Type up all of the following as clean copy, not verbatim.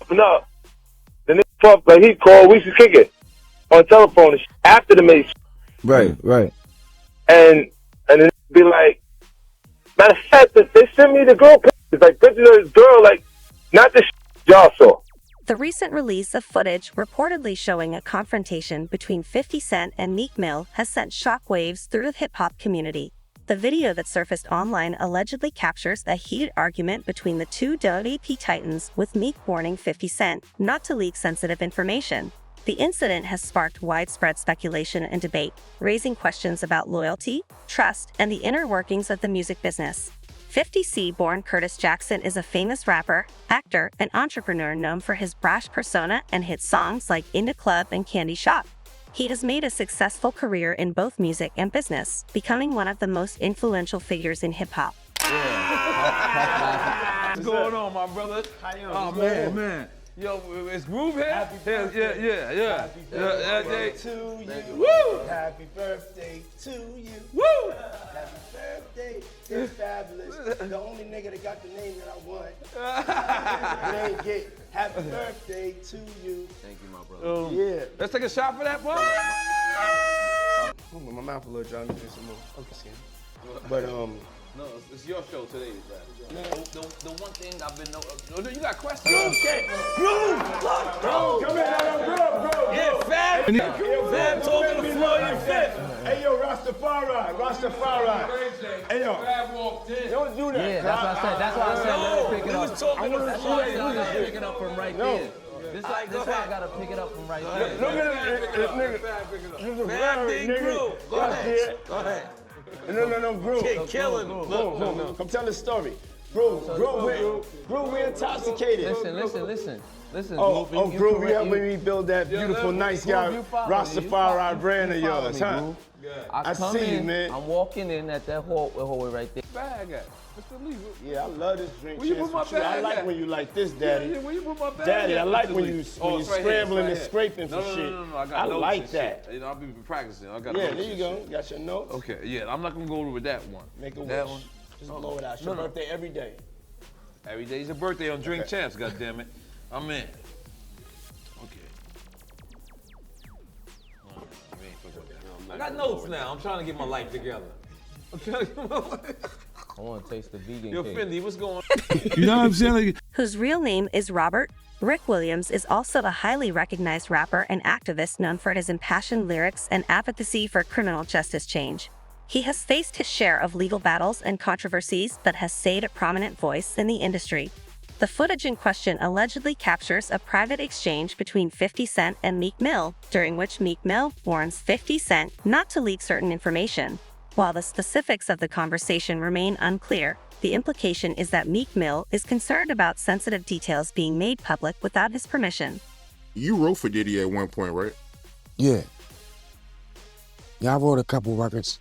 No, the nigga fuck, like he called, we used to kick it on telephone and after the Mace. Right. And then be like, matter of fact, they sent me the girl pictures, like pictures of this girl, like, not the y'all saw. The recent release of footage reportedly showing a confrontation between 50 Cent and Meek Mill has sent shockwaves through the hip-hop community. The video that surfaced online allegedly captures a heated argument between the two WAP titans, with Meek warning 50 Cent not to leak sensitive information. The incident has sparked widespread speculation and debate, raising questions about loyalty, trust, and the inner workings of the music business. 50C-born Curtis Jackson is a famous rapper, actor, and entrepreneur known for his brash persona and hit songs like In the Club and Candy Shop. He has made a successful career in both music and business, becoming one of the most influential figures in hip-hop. What's going on, my brother? Oh, man. Yo, is Groove here? Happy birthday. Yeah. Happy birthday to you. Woo! Happy birthday to you. Woo! Happy birthday. It's fabulous. The only nigga that got the name that I want. It ain't get. Happy birthday to you. Thank you, my brother. Yeah. Let's take a shot for that, boy. My mouth a little dry. Let me do some more. Okay, Skin. But No, it's your show today, bro. No. The one thing I've been you got questions? Groove! Come here, bro. Yeah, Fab. Fab told me to floor you fifth. Hey, yo, Rastafari. Hey, yo. Fab walked in. Don't do that. Yeah, that's why I said let me pick it up. was talking to That's why I said I gotta pick it up from right there. This why I gotta pick it up from right there. Look at this nigga. Fab did Groove. Go ahead. No, Groove. Killing him. No. Come tell the story. Groove, we intoxicated. Listen. Groove, you helping me build that beautiful, nice guy, Rastafari brand of yours, huh? I come see you, in, man. I'm walking in at that hallway right there. Bag at? Mr. Lee. Yeah, I love this drink. Where you chance put my with you. I bag like at? when you like this, Daddy. Yeah, where you put my bag Daddy, at, I like Mr. when Lee? you It's scrambling right and here. scraping for shit. No, I got I notes like and that. shit. I'll be practicing. I got Yeah, notes there you and go. shit. You got your notes? Okay, yeah, I'm not gonna go over that one. Make a That wish. one. Just blow it out. It's your birthday every day. Every day's your birthday on Drink Champs, goddammit. I'm in. Okay. I got notes now. I'm trying to get my life together. I want to taste the vegan Yo, cake. Fendi, what's going on? You know what I'm saying? Whose real name is Robert. Rick Williams is also a highly recognized rapper and activist known for his impassioned lyrics and advocacy for criminal justice change. He has faced his share of legal battles and controversies, but has stayed a prominent voice in the industry. The footage in question allegedly captures a private exchange between 50 Cent and Meek Mill, during which Meek Mill warns 50 Cent not to leak certain information. While the specifics of the conversation remain unclear, the implication is that Meek Mill is concerned about sensitive details being made public without his permission. You wrote for Diddy at one point, right? Yeah, I wrote a couple records.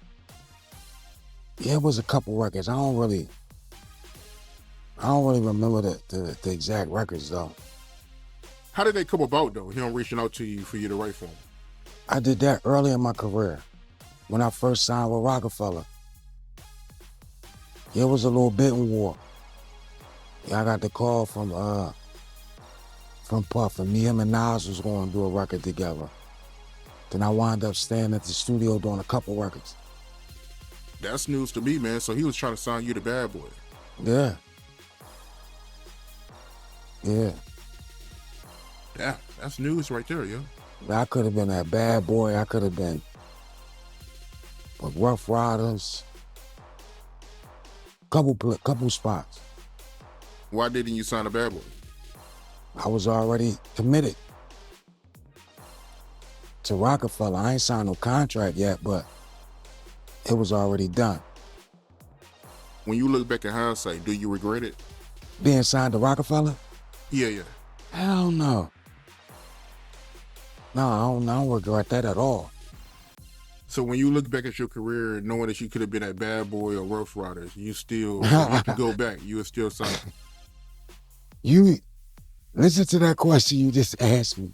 Yeah, it was a couple records. I don't really remember the exact records though. How did they come about though? Him reaching out to you for you to write for him? I did that early in my career when I first signed with Rockefeller. Yeah, it was a little bidding war. Yeah, I got the call from Puff, and me, him, and Nas was going to do a record together. Then I wound up staying at the studio doing a couple records. That's news to me, man. So he was trying to sign you to Bad Boy. Yeah. Yeah, that's news right there, yo. I could have been that Bad Boy. I could have been with Rough Riders. Couple spots. Why didn't you sign a Bad Boy? I was already committed to Rockefeller. I ain't signed no contract yet, but it was already done. When you look back in hindsight, do you regret it? Being signed to Rockefeller? Yeah. Hell no. No, I don't regret that at all. So when you look back at your career, knowing that you could have been at Bad Boy or Rough Riders, you still, you can go back, you would still sign. You listen to that question you just asked me.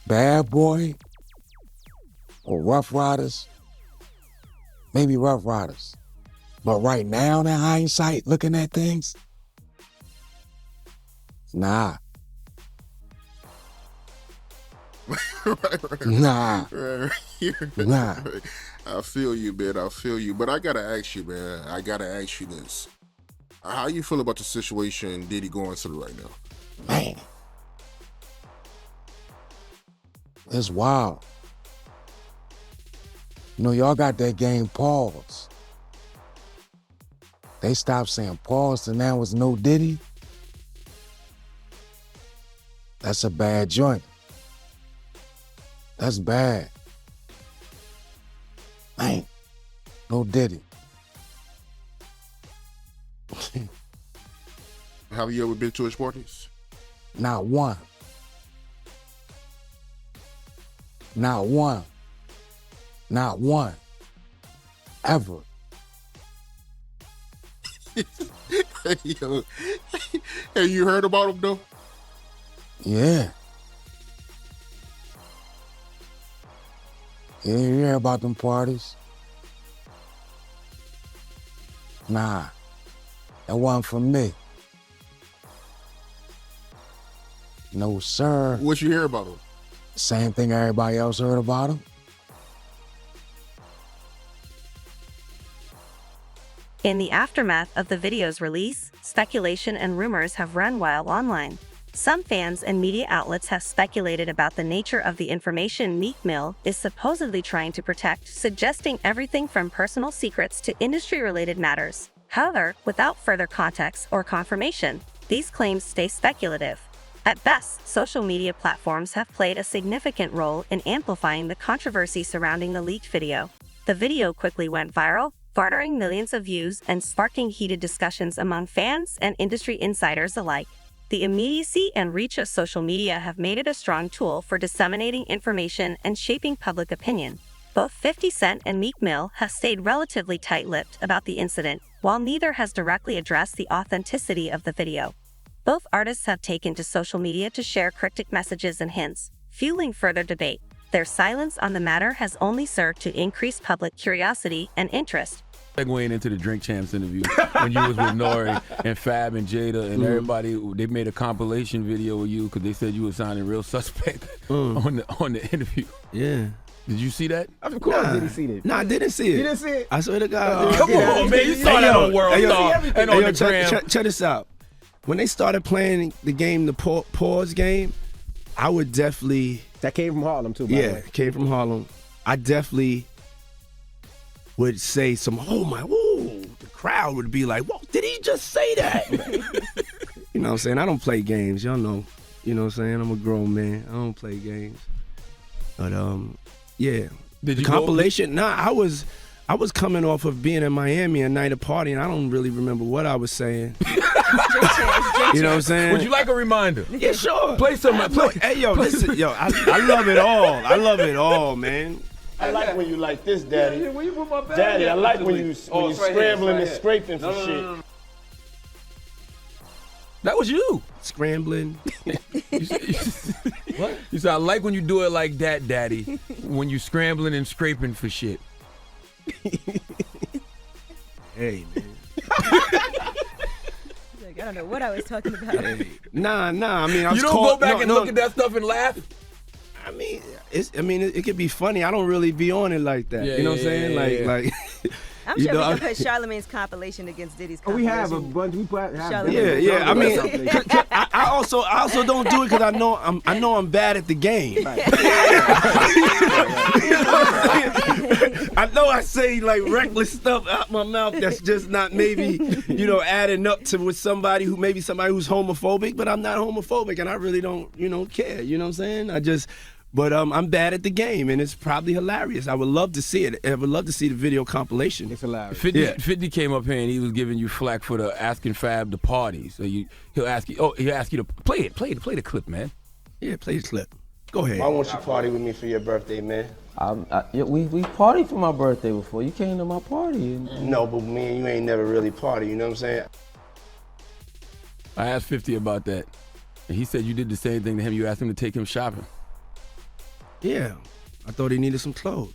Bad Boy or Rough Riders? Maybe Rough Riders. But right now, in hindsight, looking at things, Nah. Right. Nah. Right. Nah. I feel you, man. I feel you. But I gotta ask you, man. I gotta ask you this. How you feel about the situation Diddy going through right now? Man. It's wild. You know, y'all got that game pause. They stopped saying pause and now it's no Diddy. That's a bad joint. That's bad. Man, no Diddy. Have you ever been to his parties? Not one. Not one. Not one. Ever. Yo, hey, you heard about him though? Yeah. Yeah, you hear about them parties? Nah, that wasn't for me. No, sir. What you hear about him? Same thing everybody else heard about him. In the aftermath of the video's release, speculation and rumors have run wild online. Some fans and media outlets have speculated about the nature of the information Meek Mill is supposedly trying to protect, suggesting everything from personal secrets to industry-related matters. However, without further context or confirmation, these claims stay speculative. At best, social media platforms have played a significant role in amplifying the controversy surrounding the leaked video. The video quickly went viral, garnering millions of views and sparking heated discussions among fans and industry insiders alike. The immediacy and reach of social media have made it a strong tool for disseminating information and shaping public opinion. Both 50 Cent and Meek Mill have stayed relatively tight-lipped about the incident, while neither has directly addressed the authenticity of the video. Both artists have taken to social media to share cryptic messages and hints, fueling further debate. Their silence on the matter has only served to increase public curiosity and interest. Segueing into the Drink Champs interview when you was with Nori and Fab and Jada and everybody, they made a compilation video with you because they said you were sounding real suspect on the interview. Yeah. Did you see that? Of course, did he see that? Nah, I didn't see it. You didn't see it? I swear to God. Come on, man. You saw that on World Star and on the gram. Check this out. When they started playing the game, the pause game, I would definitely... That came from Harlem, too, by the way. Yeah, it came from Harlem. I definitely would say some, oh my, woo. The crowd would be like, whoa, did he just say that? You know what I'm saying? I don't play games. Y'all know. You know what I'm saying? I'm a grown man. I don't play games. But, yeah. Did you compilation? Nah, I was coming off of being in Miami a night of partying. I don't really remember what I was saying. You know what I'm saying? Would you like a reminder? Yeah, sure. Play some. Hey, yo, listen, yo, I love it all. I love it all, man. I like when you like this, Daddy. Where you put my bag? Daddy, I like when you it's right here, scrambling it's and right scraping for here. shit. No. That was you. Scrambling. What? You said, I like when you do it like that, Daddy. When you scrambling and scraping for shit. Hey, man. Like, I don't know what I was talking about. Hey. Nah. I mean, I was You don't called, go back and look at that stuff and laugh? I mean, it could be funny. I don't really be on it like that. Yeah, you know what I'm saying? Like. I'm You sure know, we I- can put Charlamagne's compilation against Diddy's Oh, we compilation. have a bunch. We put have Charlamagne. Yeah. I mean, I also don't do it because I know I'm bad at the game. I know I say like reckless stuff out my mouth that's just not maybe adding up to with somebody who's homophobic, but I'm not homophobic and I really don't care. You know what I'm saying? But I'm bad at the game, and it's probably hilarious. I would love to see it. I would love to see the video compilation. It's hilarious. 50 came up here and he was giving you flack for the asking Fab the party. So he'll ask you to play the clip, man. Yeah, play the clip. Go ahead. Why won't you party with me for your birthday, man? We partied for my birthday before. You came to my party. No, but me and you ain't never really party, you know what I'm saying? I asked 50 about that, and he said you did the same thing to him. You asked him to take him shopping. Yeah, I thought he needed some clothes.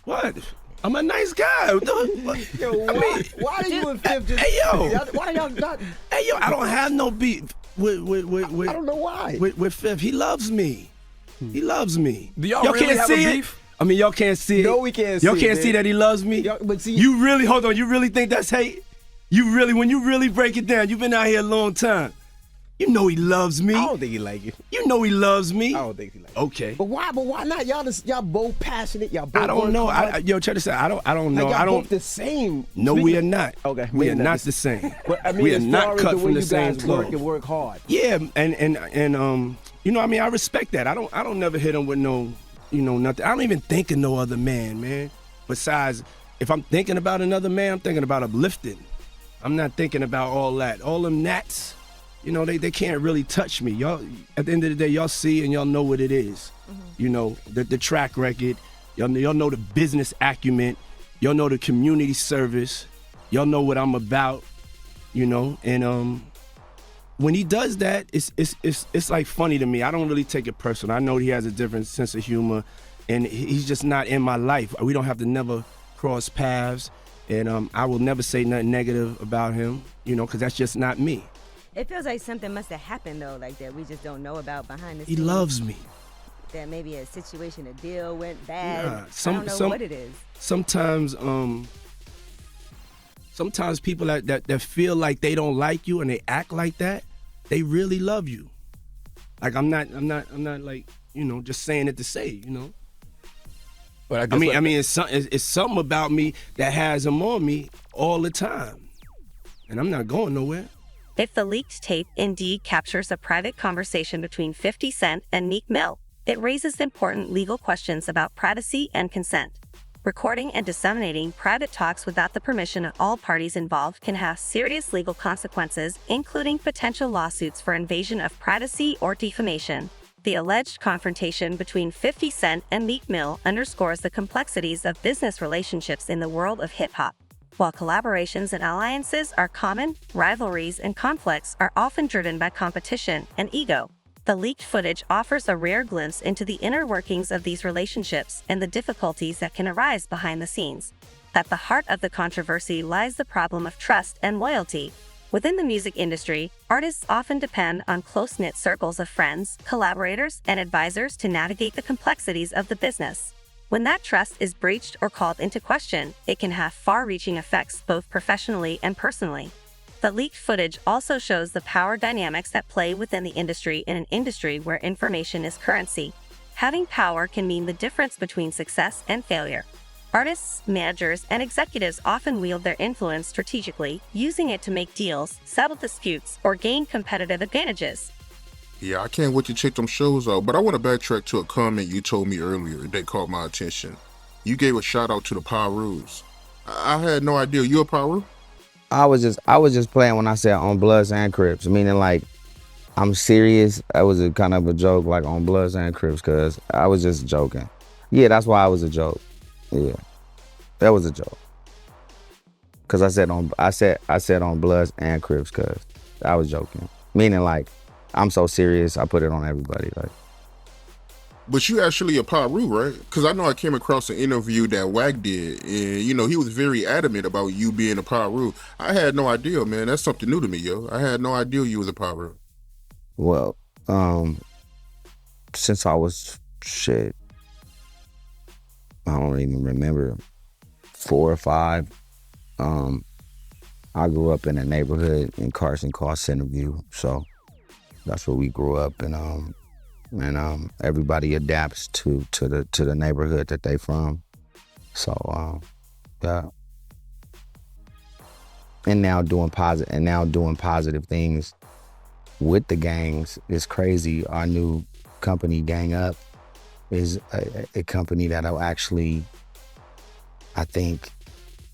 What? I'm a nice guy. Yo, why are you and Fifth just? Hey, yo. Why y'all not? Hey, yo, I don't have no beef with I don't know why. With Fifth. He loves me. He loves me. Do y'all really can't have see a it? beef? I mean, y'all can't see it. No, we can't Y'all see can't it, see man. that he loves me? But see, you really, hold on, you really think that's hate? When you really break it down, you've been out here a long time. You know he loves me. I don't think he like you. You know he loves me. I don't think he like you. Okay. But why? But why not? Y'all both passionate. Y'all both. I don't work know. hard. Yo, check this out. I don't know. Like, I y'all don't. both the same. No, we are not. Okay, we are not the same. But I mean, we are as not far as cut the way from the you same guys cloth. work and work hard. Yeah, and you know, I mean, I respect that. I don't never hit him with no, nothing. I don't even think of no other man. Besides, if I'm thinking about another man, I'm thinking about uplifting. I'm not thinking about all that. All them gnats, they can't really touch me. Y'all, at the end of the day, y'all see and y'all know what it is. Mm-hmm. The track record. Y'all know the business acumen. Y'all know the community service. Y'all know what I'm about. And when he does that, it's like funny to me. I don't really take it personal. I know he has a different sense of humor, and he's just not in my life. We don't have to never cross paths, and I will never say nothing negative about him, because that's just not me. It feels like something must have happened though, like that we just don't know about behind the He scenes. loves me. That maybe a situation, a deal went bad. Nah, I don't know what it is. Sometimes people that feel like they don't like you and they act like that, they really love you. Like I'm not like, just saying it to say, But I mean, it's something about me that has him on me all the time, and I'm not going nowhere. If the leaked tape indeed captures a private conversation between 50 Cent and Meek Mill, it raises important legal questions about privacy and consent. Recording and disseminating private talks without the permission of all parties involved can have serious legal consequences, including potential lawsuits for invasion of privacy or defamation. The alleged confrontation between 50 Cent and Meek Mill underscores the complexities of business relationships in the world of hip-hop. While collaborations and alliances are common, rivalries and conflicts are often driven by competition and ego. The leaked footage offers a rare glimpse into the inner workings of these relationships and the difficulties that can arise behind the scenes. At the heart of the controversy lies the problem of trust and loyalty. Within the music industry, artists often depend on close-knit circles of friends, collaborators, and advisors to navigate the complexities of the business. When that trust is breached or called into question, it can have far-reaching effects both professionally and personally. The leaked footage also shows the power dynamics that play within the industry in an industry where information is currency. Having power can mean the difference between success and failure. Artists, managers, and executives often wield their influence strategically, using it to make deals, settle disputes, or gain competitive advantages. Yeah, I can't wait to check them shows out, but I want to backtrack to a comment you told me earlier that caught my attention. You gave a shout out to the Pirus. I had no idea. You a Piru? I was just playing when I said on Bloods and Crips, meaning like I'm serious. That was a kind of a joke, like on Bloods and Crips, cause I was just joking. Yeah, that's why I was a joke. Yeah, that was a joke. Cause I said on Bloods and Crips, cause I was joking. Meaning like I'm so serious, I put it on everybody. Like. But you actually a Piru, right? Because I know I came across an interview that Wack did, and he was very adamant about you being a Piru. I had no idea, man. That's something new to me, yo. I had no idea you was a Piru. Well, since I was I don't even remember, 4 or 5. I grew up in a neighborhood in Carson called Centerview, so that's where we grew up, and everybody adapts to the neighborhood that they from. So yeah. And now doing positive things with the gangs is crazy. Our new company, Gang Up, is a company that'll actually, I think,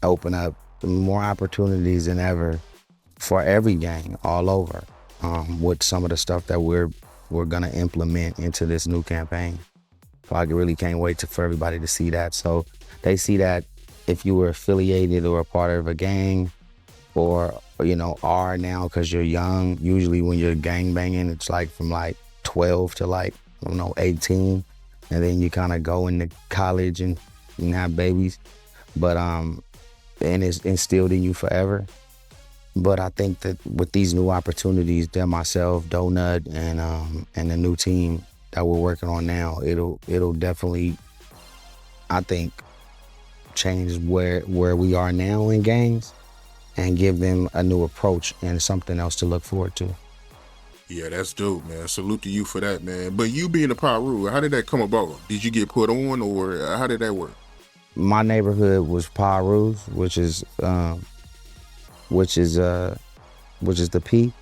open up more opportunities than ever for every gang all over, with some of the stuff that we're gonna implement into this new campaign. So I really can't wait for everybody to see that. So they see that if you were affiliated or a part of a gang, or are now, because you're young. Usually when you're gang banging, it's like from like 12 to 18, and then you kind of go into college and have babies. but and it's instilled in you forever. But I think that with these new opportunities, that myself, Donut, and the new team that we're working on now, it'll definitely, I think, change where we are now in gangs and give them a new approach and something else to look forward to. Yeah, that's dope, man. Salute to you for that, man. But you being a Piru, how did that come about? Did you get put on, or how did that work? My neighborhood was Pirus, which is the P.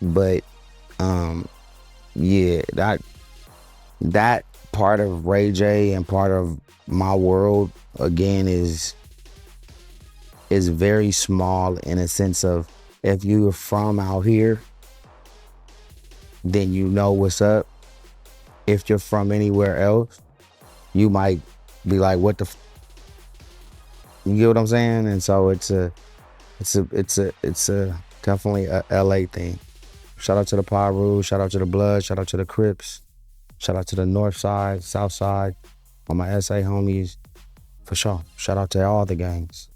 But yeah, that part of Ray J and part of my world again is very small, in a sense of, if you're from out here, then you know what's up. If you're from anywhere else, you might be like, what the you get what I'm saying? And so it's a definitely a LA thing. Shout out to the Piru, shout out to the Blood, shout out to the Crips, shout out to the North Side, South Side, all my SA homies, for sure. Shout out to all the gangs.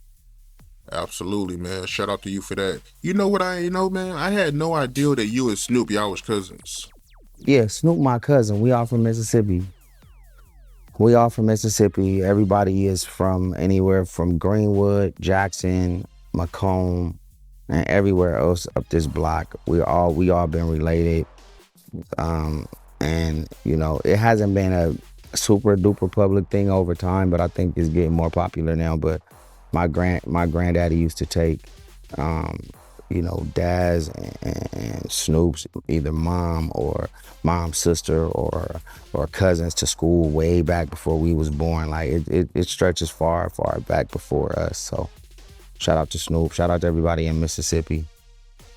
Absolutely, man. Shout out to you for that. You know what I ain't know, man? I had no idea that you and Snoop, y'all was cousins. Yeah, Snoop my cousin. We all from Mississippi. Everybody is from anywhere from Greenwood, Jackson, Macomb, and everywhere else up this block. We all been related. And you know, it hasn't been a super duper public thing over time, but I think it's getting more popular now. But my granddaddy used to take you know, Daz and Snoop's either mom or mom's sister or cousins to school way back before we was born. Like it stretches far back before us. So shout out to Snoop, shout out to everybody in Mississippi,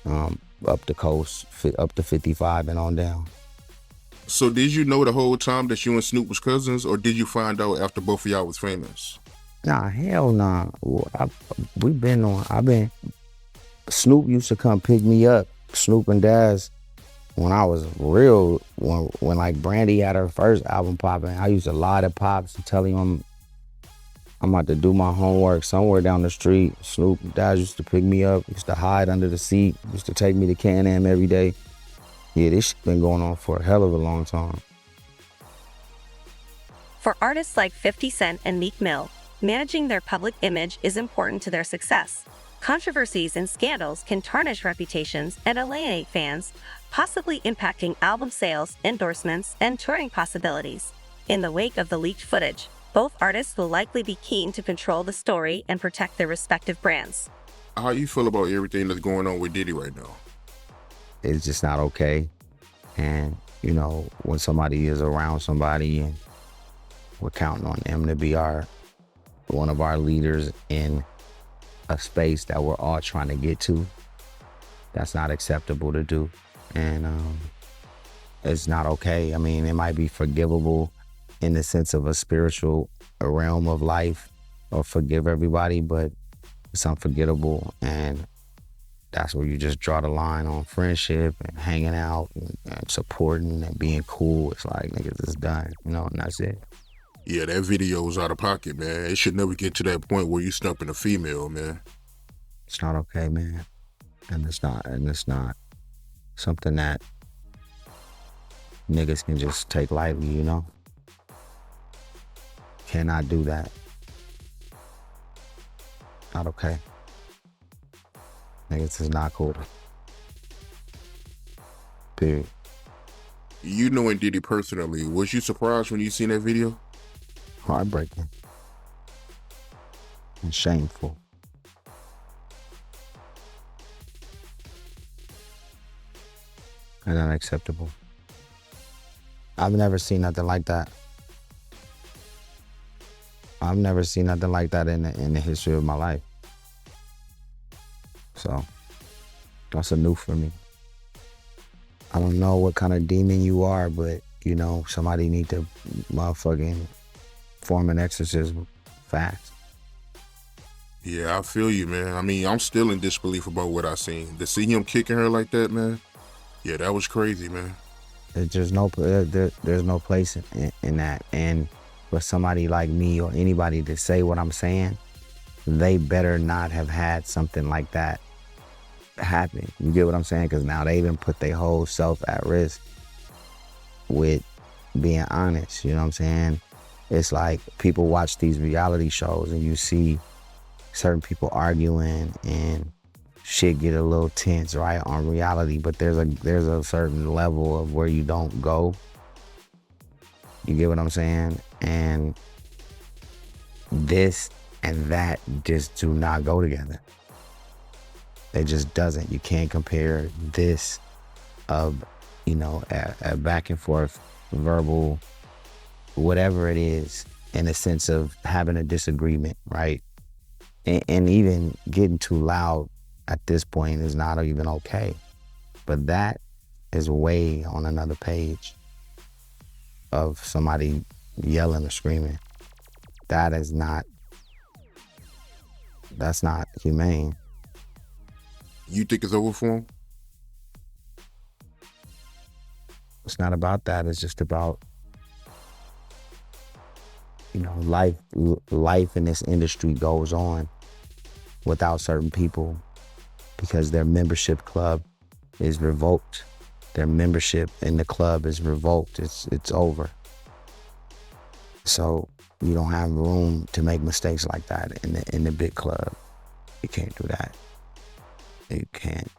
up the coast, up to 55 and on down. So did you know the whole time that you and Snoop was cousins, or did you find out after both of y'all was famous? Nah, hell nah. Snoop used to come pick me up, Snoop and Daz, when I was real, when like Brandy had her first album popping. I used to lie to Pops and tell him I'm about to do my homework somewhere down the street. Snoop and Daz used to pick me up, used to hide under the seat, used to take me to Can-Am every day. Yeah, this shit been going on for a hell of a long time. For artists like 50 Cent and Meek Mill, managing their public image is important to their success. Controversies and scandals can tarnish reputations and alienate fans, possibly impacting album sales, endorsements, and touring possibilities. In the wake of the leaked footage, both artists will likely be keen to control the story and protect their respective brands. How you feel about everything that's going on with Diddy right now? It's just not okay. And, you know, when somebody is around somebody and we're counting on them to be one of our leaders in a space that we're all trying to get to, that's not acceptable to do. And it's not okay. I mean, it might be forgivable in the sense of a spiritual realm of life, or forgive everybody, but it's unforgettable. And that's where you just draw the line on friendship and hanging out and supporting and being cool. It's like, niggas, it's done, you know, and that's it. Yeah, that video was out of pocket, man. It should never get to that point where you stumping a female, man. It's not okay, man. And it's not something that niggas can just take lightly, you know? Cannot do that. Not okay. Niggas is not cool. Period. You knowing Diddy personally, was you surprised when you seen that video? Heartbreaking. And shameful. And unacceptable. I've never seen nothing like that. I've never seen nothing like that in the history of my life. So that's a new for me. I don't know what kind of demon you are, but you know, somebody need to motherfucking form an exorcism fast. Yeah, I feel you, man. I mean, I'm still in disbelief about what I seen. To see him kicking her like that, man, yeah, that was crazy, man. There's no place in that. And for somebody like me or anybody to say what I'm saying, they better not have had something like that happen. You get what I'm saying? Because now they even put their whole self at risk with being honest. You know what I'm saying? It's like people watch these reality shows and you see certain people arguing and shit get a little tense, right, on reality, but there's a certain level of where you don't go. You get what I'm saying? And this and that just do not go together. It just doesn't. You can't compare this of, you know, a back and forth verbal, whatever it is, in a sense of having a disagreement, right? And even getting too loud at this point is not even okay. But that is way on another page of somebody yelling or screaming. That's not humane. You think it's over for him? It's not about that. It's just about, you know, life in this industry goes on without certain people because their membership club is revoked. Their membership in the club is revoked. It's over. So you don't have room to make mistakes like that in the big club. You can't do that. You can't.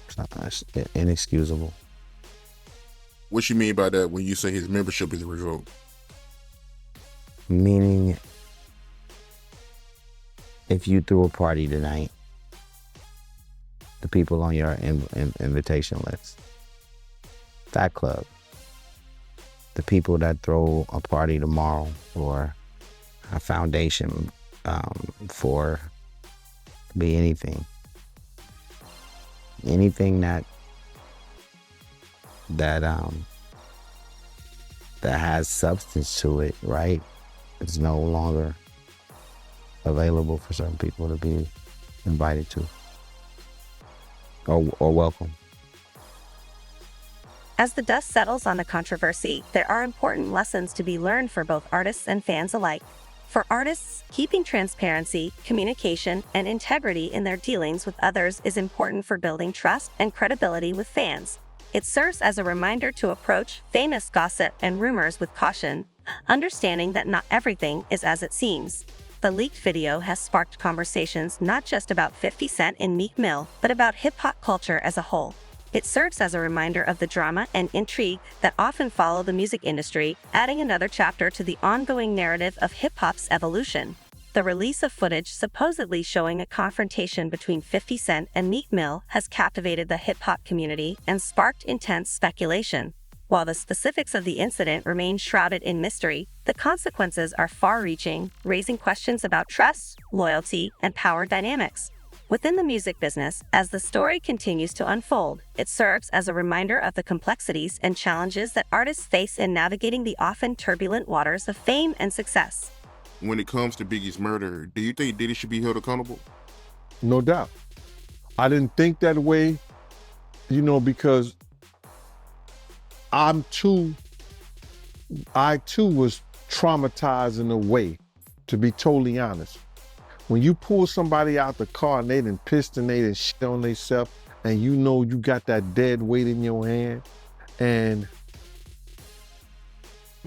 It's inexcusable. What you mean by that when you say his membership is revoked? Meaning, if you threw a party tonight, the people on your invitation list, that club, the people that throw a party tomorrow or a foundation for be anything that has substance to it, right? It's no longer available for certain people to be invited to or welcome. As the dust settles on the controversy, there are important lessons to be learned for both artists and fans alike. For artists, keeping transparency, communication, and integrity in their dealings with others is important for building trust and credibility with fans. It serves as a reminder to approach famous gossip and rumors with caution, understanding that not everything is as it seems. The leaked video has sparked conversations not just about 50 Cent and Meek Mill, but about hip-hop culture as a whole. It serves as a reminder of the drama and intrigue that often follow the music industry, adding another chapter to the ongoing narrative of hip-hop's evolution. The release of footage supposedly showing a confrontation between 50 Cent and Meek Mill has captivated the hip-hop community and sparked intense speculation. While the specifics of the incident remain shrouded in mystery, the consequences are far-reaching, raising questions about trust, loyalty, and power dynamics. Within the music business, as the story continues to unfold, it serves as a reminder of the complexities and challenges that artists face in navigating the often turbulent waters of fame and success. When it comes to Biggie's murder, do you think Diddy should be held accountable? No doubt. I didn't think that way, you know, because I too was traumatized in a way, to be totally honest. When you pull somebody out the car and they done pissed and they done shit on themselves, and you know you got that dead weight in your hand, and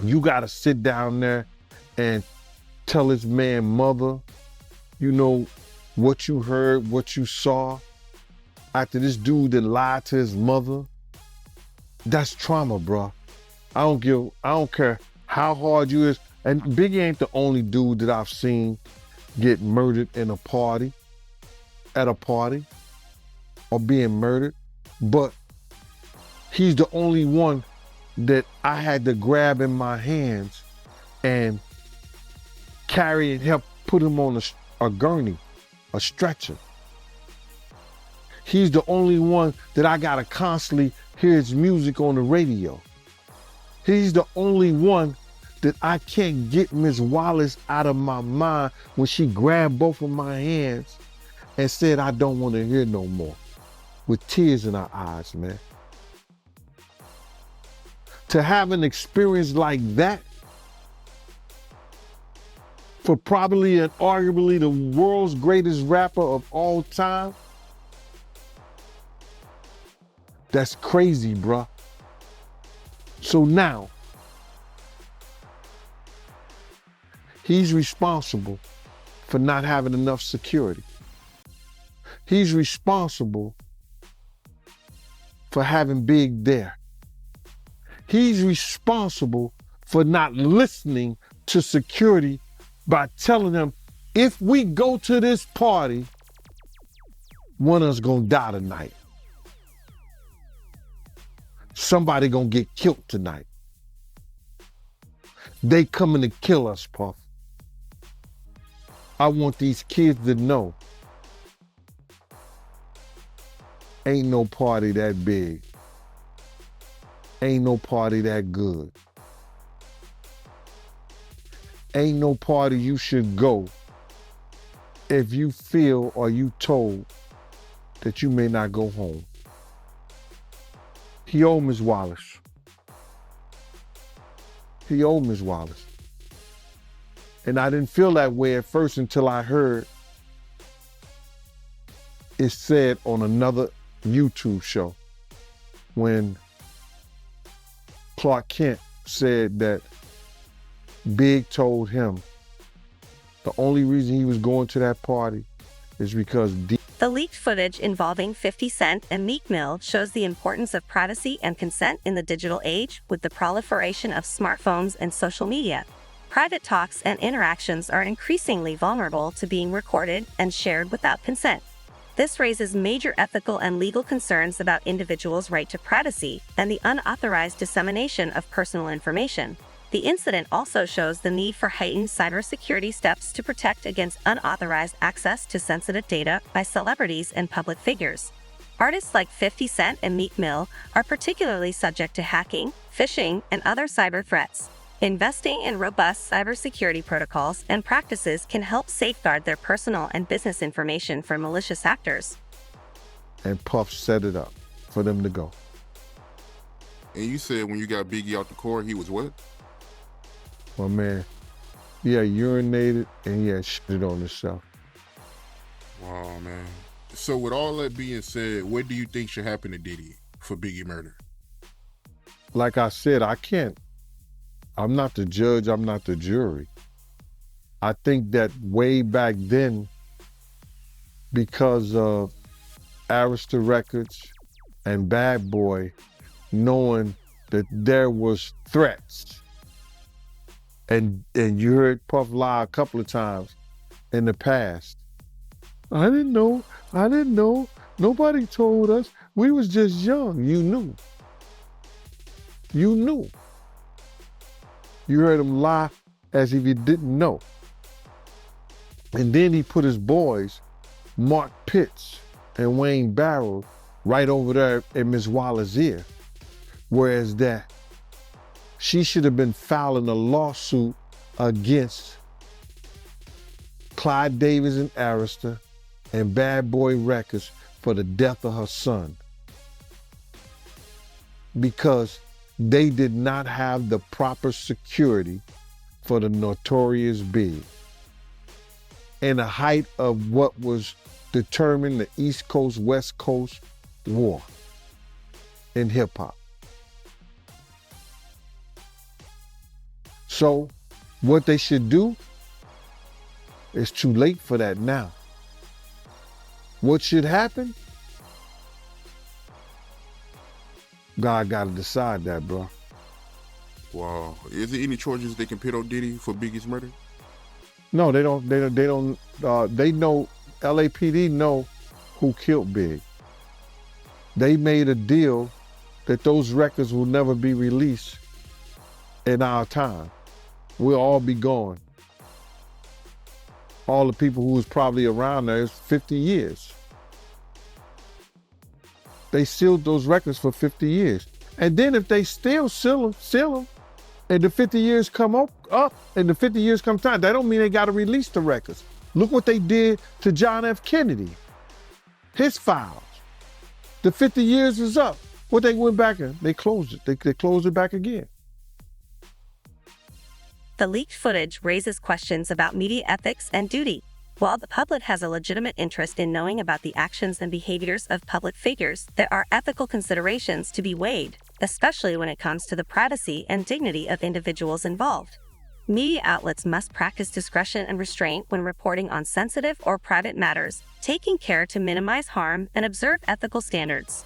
you gotta sit down there and tell this man mother, you know, what you heard, what you saw, after this dude that lied to his mother. That's trauma, bro. I don't care how hard you is. And Biggie ain't the only dude that I've seen get murdered at a party, or being murdered. But he's the only one that I had to grab in my hands and carry and help put him on a gurney, a stretcher. He's the only one that I gotta constantly hear his music on the radio. He's the only one that I can't get Miss Wallace out of my mind when she grabbed both of my hands and said, I don't want to hear no more, with tears in her eyes, man. to have an experience like that for probably and arguably the world's greatest rapper of all time? That's crazy, bruh. So now, he's responsible for not having enough security. He's responsible for having Big there. He's responsible for not listening to security by telling them, if we go to this party, one of us gonna die tonight. Somebody gonna get killed tonight. They coming to kill us, Puff. I want these kids to know ain't no party that big. Ain't no party that good. Ain't no party you should go if you feel or you told that you may not go home. He owed Ms. Wallace. He owed Ms. Wallace. And I didn't feel that way at first until I heard it said on another YouTube show when Clark Kent said that Big told him the only reason he was going to that party is because The leaked footage involving 50 Cent and Meek Mill shows the importance of privacy and consent in the digital age with the proliferation of smartphones and social media. Private talks and interactions are increasingly vulnerable to being recorded and shared without consent. This raises major ethical and legal concerns about individuals' right to privacy and the unauthorized dissemination of personal information. The incident also shows the need for heightened cybersecurity steps to protect against unauthorized access to sensitive data by celebrities and public figures. Artists like 50 Cent and Meek Mill are particularly subject to hacking, phishing, and other cyber threats. Investing in robust cybersecurity protocols and practices can help safeguard their personal and business information from malicious actors. And Puff set it up for them to go. And you said when you got Biggie out the court, he was what? My man, he had urinated and he had shitted on himself. Wow, man. So with all that being said, what do you think should happen to Diddy for Biggie murder? Like I said, I'm not the judge, I'm not the jury. I think that way back then, because of Arista Records and Bad Boy knowing that there was threats, and you heard Puff lie a couple of times in the past. I didn't know, nobody told us, we was just young. You knew. You heard him lie as if he didn't know. And then he put his boys, Mark Pitts and Wayne Barrow, right over there in Ms. Waller's ear. Whereas that she should have been filing a lawsuit against Clyde Davis and Arista and Bad Boy Records for the death of her son. Because they did not have the proper security for the Notorious Big. In the height of what was determined the East Coast, West Coast war in hip hop. So what they should do, it's too late for that now. What should happen? God gotta decide that, bro. Wow. Is there any charges they can put on Diddy for Biggie's murder? No, they don't. They know, LAPD know who killed Big. They made a deal that those records will never be released in our time. We'll all be gone. All the people who was probably around there is 50 years. They sealed those records for 50 years. And then if they still seal them, and the 50 years come up and the 50 years come time, that don't mean they got to release the records. Look what they did to John F. Kennedy. His files. The 50 years is up. Well, they went back and they closed it. They closed it back again. The leaked footage raises questions about media ethics and duty. While the public has a legitimate interest in knowing about the actions and behaviors of public figures, there are ethical considerations to be weighed, especially when it comes to the privacy and dignity of individuals involved. Media outlets must practice discretion and restraint when reporting on sensitive or private matters, taking care to minimize harm and observe ethical standards.